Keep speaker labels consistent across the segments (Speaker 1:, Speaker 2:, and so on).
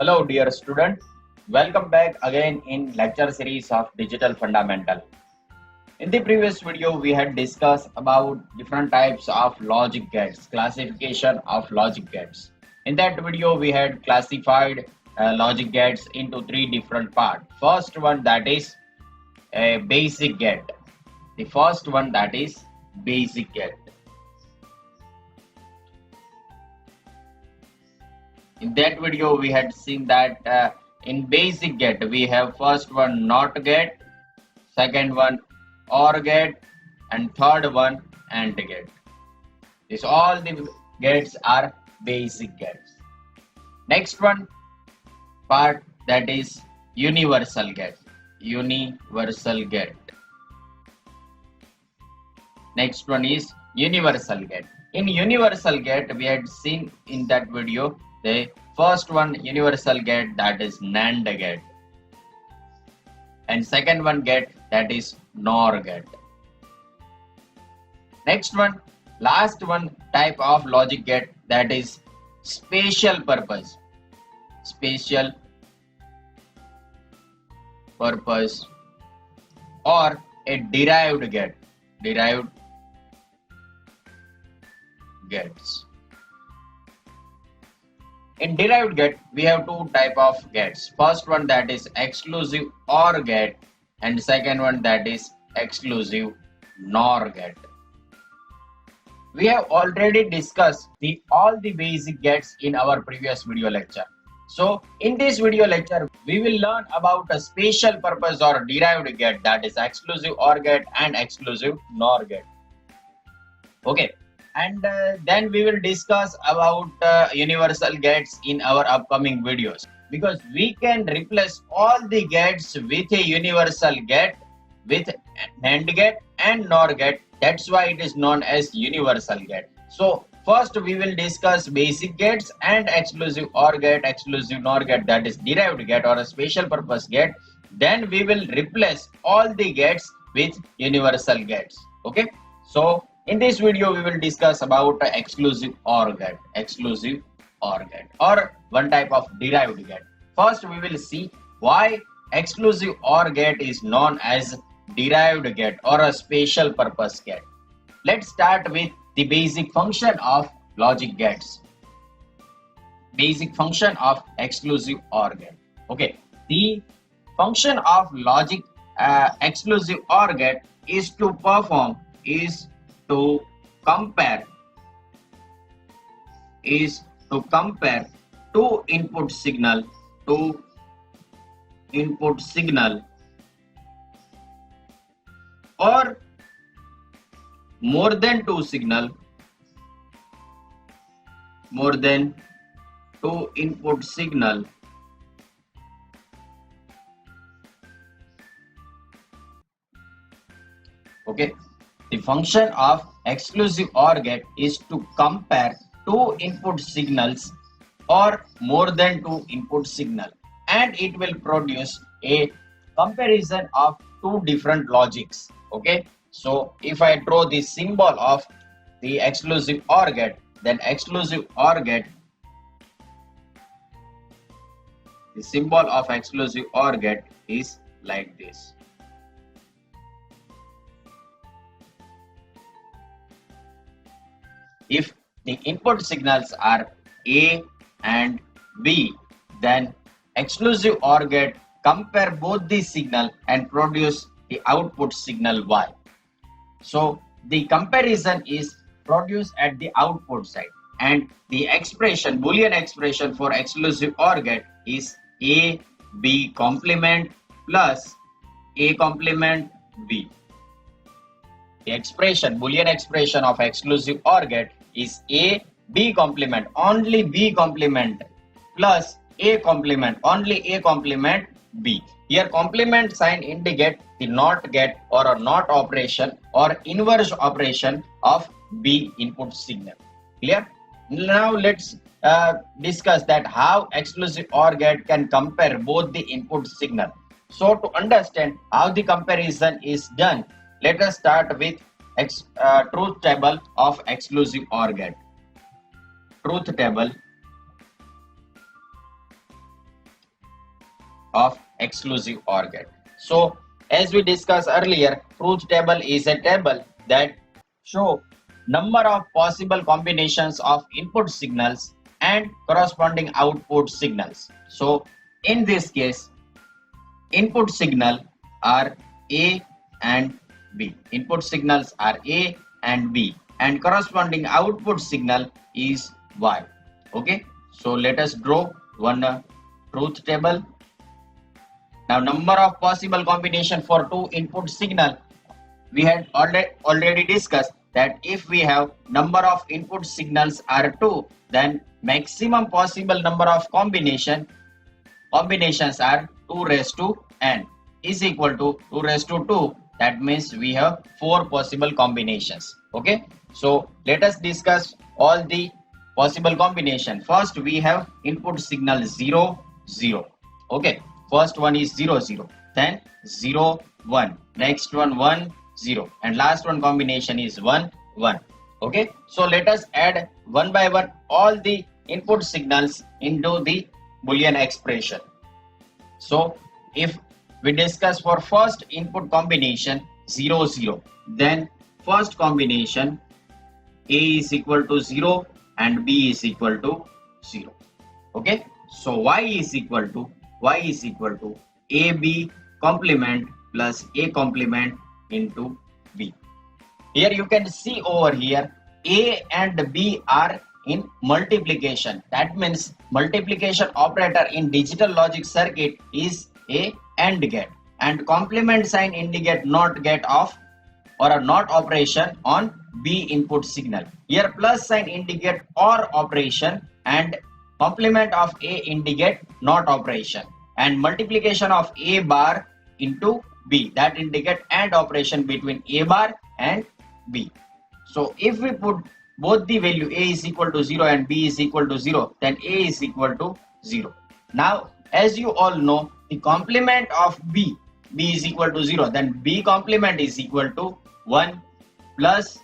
Speaker 1: Hello, dear student. Welcome back again in lecture series of Digital Fundamental. In the previous video, we had discussed about different types of logic gates, classification of logic gates. In that video, we had classified logic gates into three different parts. First one that is a basic gate. The first one that is basic gate. In that video we had seen that in basic gate we have first one NOT gate, second one OR gate, and third one AND gate. This all the gates are basic gates. Next one part that is universal gate. Universal gate. Next one is universal gate. In universal gate we had seen in that video the first one universal gate that is NAND gate, and second one gate that is NOR gate. Next one, last one type of logic gate that is special purpose. Special purpose or a derived gate. Derived gates. In derived gate, we have two type of gates. First one that is exclusive OR gate, and second one that is exclusive NOR gate. We have already discussed all the basic gates in our previous video lecture. So in this video lecture, we will learn about a special purpose or derived gate, that is exclusive OR gate and exclusive NOR gate. Okay. And then we will discuss about universal gates in our upcoming videos, because we can replace all the gates with a universal gate, with AND gate and NOR gate. That's why it is known as universal gate. So first we will discuss basic gates and exclusive OR gate, exclusive NOR gate, that is derived gate or a special purpose gate. Then we will replace all the gates with universal gates. Okay, so in this video, we will discuss about exclusive OR gate, exclusive OR gate, or one type of derived gate. First, we will see why exclusive OR gate is known as derived gate or a special purpose gate. Let's start with the basic function of logic gates. Basic function of exclusive OR gate. Okay, the function of logic exclusive OR gate is to compare two input signal or more than two input signal okay. The function of exclusive OR gate is to compare two input signals or more than two input signal, and it will produce a comparison of two different logics. Okay, so if I draw the symbol of the exclusive OR gate, then exclusive OR gate, the symbol of exclusive OR gate is like this. If the input signals are A and B, then exclusive OR gate compare both the signal and produce the output signal Y. So the comparison is produced at the output side, and the expression, Boolean expression for exclusive OR gate is A B complement plus A complement B. The expression, Boolean expression of exclusive OR gate is A B complement, only B complement, plus A complement, only A complement B. Here complement sign indicate the NOT gate or a NOT operation or inverse operation of B input signal. Clear? Now let's discuss that how exclusive OR gate can compare both the input signal. So to understand how the comparison is done, let us start with truth table of exclusive OR gate. Truth table of exclusive OR gate. So as we discussed earlier, truth table is a table that show number of possible combinations of input signals and corresponding output signals. So in this case, input signal are A and B. Input signals are A and B, and corresponding output signal is Y. Okay, so let us draw one truth table. Now number of possible combination for two input signal, we had already discussed that if we have number of input signals are 2, then maximum possible number of combinations are 2 raised to n is equal to 2 raised to 2. That means we have 4 possible combinations. Okay, so let us discuss all the possible combination. First we have input signal 0 0. Okay, first one is 0 0, then 0 1, next one 1 0, and last one combination is 1 1. Okay, so let us add one by one all the input signals into the Boolean expression. So if we discuss for first input combination 0 0, then first combination A is equal to 0 and B is equal to 0. Okay, so Y is equal to AB complement plus A complement into B. Here you can see over here A and B are in multiplication. That means multiplication operator in digital logic circuit is a AND gate, and complement sign indicate NOT gate of or a NOT operation on B input signal. Here plus sign indicate OR operation and complement of A indicate NOT operation, and multiplication of A bar into B that indicate AND operation between A bar and B. So if we put both the value A is equal to 0 and B is equal to 0, then A is equal to 0. Now as you all know, the complement of B is equal to 0, then B complement is equal to 1 plus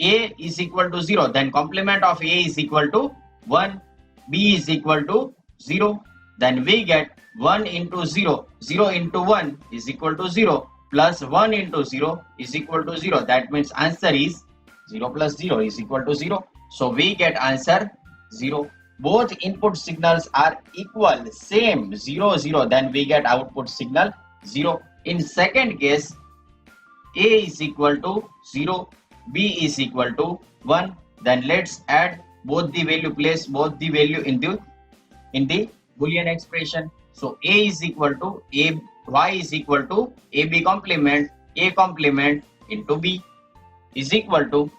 Speaker 1: A is equal to 0, then complement of A is equal to 1, B is equal to 0, then we get 1 into 0, 0 into 1 is equal to 0, plus 1 into 0 is equal to 0. That means answer is 0 plus 0 is equal to 0. So we get answer 0. Both input signals are equal, same 0 0, then we get output signal 0. In second case, A is equal to 0, B is equal to 1. Then let's add both the value, place both the value in the Boolean expression. So A is equal to A, Y is equal to AB complement, A complement into B is equal to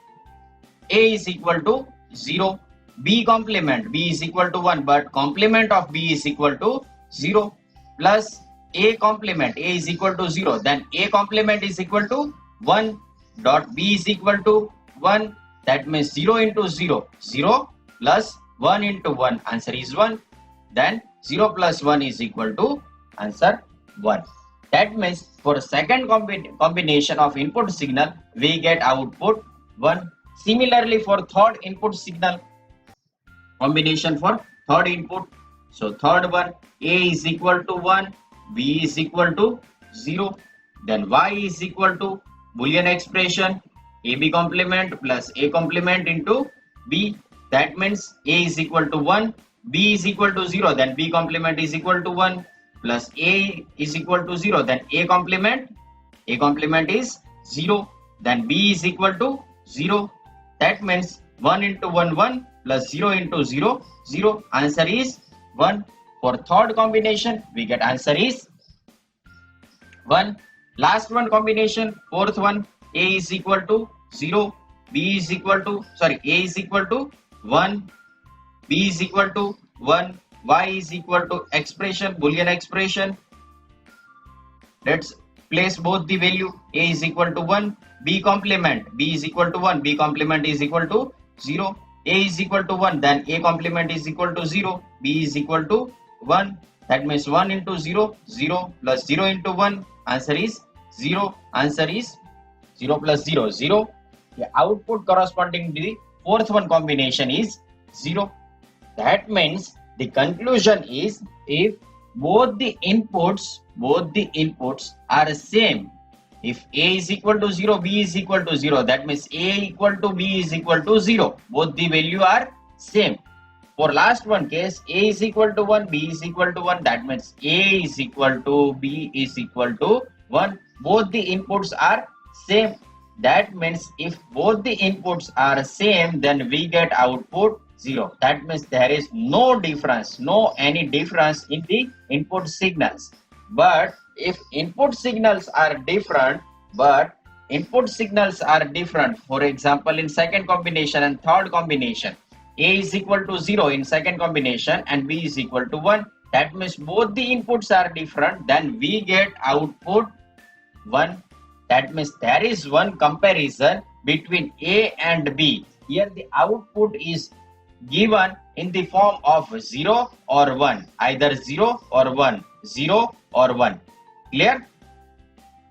Speaker 1: A is equal to 0, B complement, B is equal to 1, but complement of B is equal to 0, plus A complement, A is equal to 0, then A complement is equal to 1 dot B is equal to 1. That means 0 into 0, 0 plus 1 into 1, answer is 1. Then 0 plus 1 is equal to answer 1. That means for second combination of input signal, we get output 1. Similarly for third input signal combination for third input, so third one, A is equal to 1, B is equal to 0, then Y is equal to Boolean expression AB complement plus A complement into B. That means A is equal to 1, B is equal to 0, then B complement is equal to 1, plus A is equal to 0, then A complement is 0, then B is equal to 0. That means 1 into 1 1 plus 0 into 0 0, answer is 1. For third combination we get answer is 1. Last one combination, fourth one, A is equal to 0, B is equal to A is equal to 1, B is equal to 1, Y is equal to expression, Boolean expression. Let's place both the value. A is equal to 1, B complement, B is equal to 1, B complement is equal to 0, A is equal to 1, then A complement is equal to 0, B is equal to 1. That means 1 into 0, 0 plus 0 into 1, answer is 0. Answer is 0 plus 0, 0. The output corresponding to the fourth one combination is 0. That means The conclusion is if both the inputs are same. If A is equal to 0, B is equal to 0, that means A equal to B is equal to 0. Both the value are same. For last one case, A is equal to 1, B is equal to 1, that means A is equal to B is equal to 1. Both the inputs are same. That means if both the inputs are same, then we get output 0. That means there is no difference, any difference in the input signals. But if input signals are different, for example, in second combination and third combination, A is equal to 0 in second combination and B is equal to 1. That means both the inputs are different, then we get output 1. That means there is one comparison between A and B. Here the output is given in the form of 0 or 1, either 0 or 1, 0 or 1. Clear?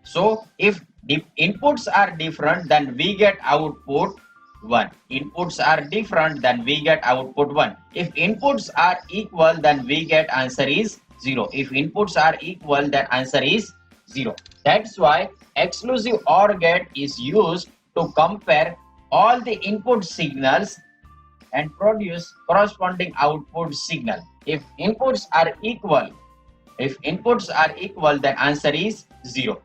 Speaker 1: So if the inputs are different, then we get output 1. Inputs are different, then we get output 1. If inputs are equal, then we get answer is 0. If inputs are equal, then answer is 0. That's why exclusive OR gate is used to compare all the input signals and produce corresponding output signal. If inputs are equal, then answer is 0.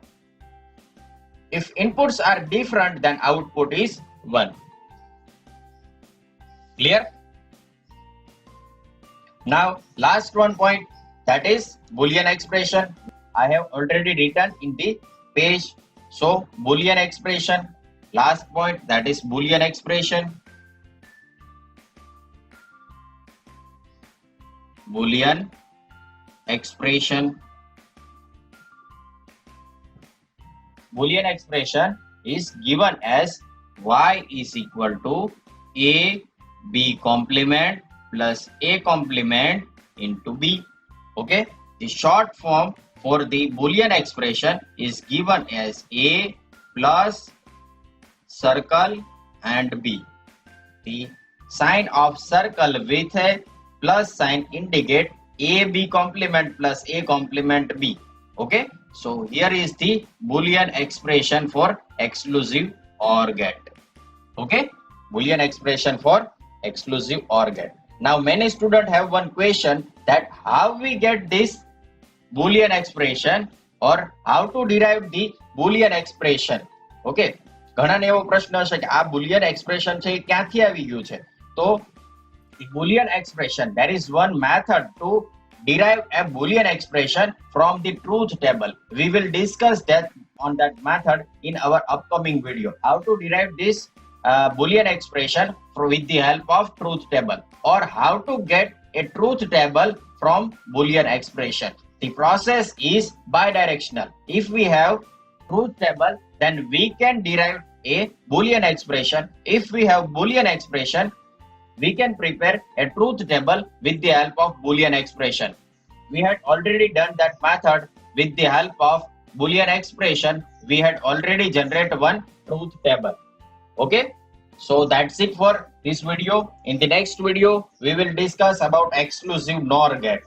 Speaker 1: If inputs are different, then output is 1. Clear? Now last one point, that is Boolean expression. I have already written in the page. So Boolean expression, last point, that is Boolean expression. Boolean expression. Boolean expression is given as y is equal to a b complement plus a complement into b. Okay, the short form for the Boolean expression is given as a plus circle and b. The sign of circle with a plus sign indicate a b complement plus a complement b. Okay, so here is the Boolean expression for exclusive OR gate. Okay, Boolean expression for exclusive OR gate. Now many students have one question, that how we get this Boolean expression or how to derive the Boolean expression. Okay, ઘણાને એવો પ્રશ્ન હશે કે આ Boolean expression છે એ ક્યાંથી આવી ગયું છે. તો the Boolean expression, there is one method to derive a Boolean expression from the truth table. We will discuss that on that method in our upcoming video. How to derive this Boolean expression with the help of truth table, or how to get a truth table from Boolean expression. The process is bidirectional. If we have truth table, then we can derive a Boolean expression. If we have Boolean expression, we can prepare a truth table with the help of Boolean expression. We had already done that method. With the help of Boolean expression, we had already generated one truth table. Okay, so that's it for this video. In the next video, we will discuss about exclusive NOR gate.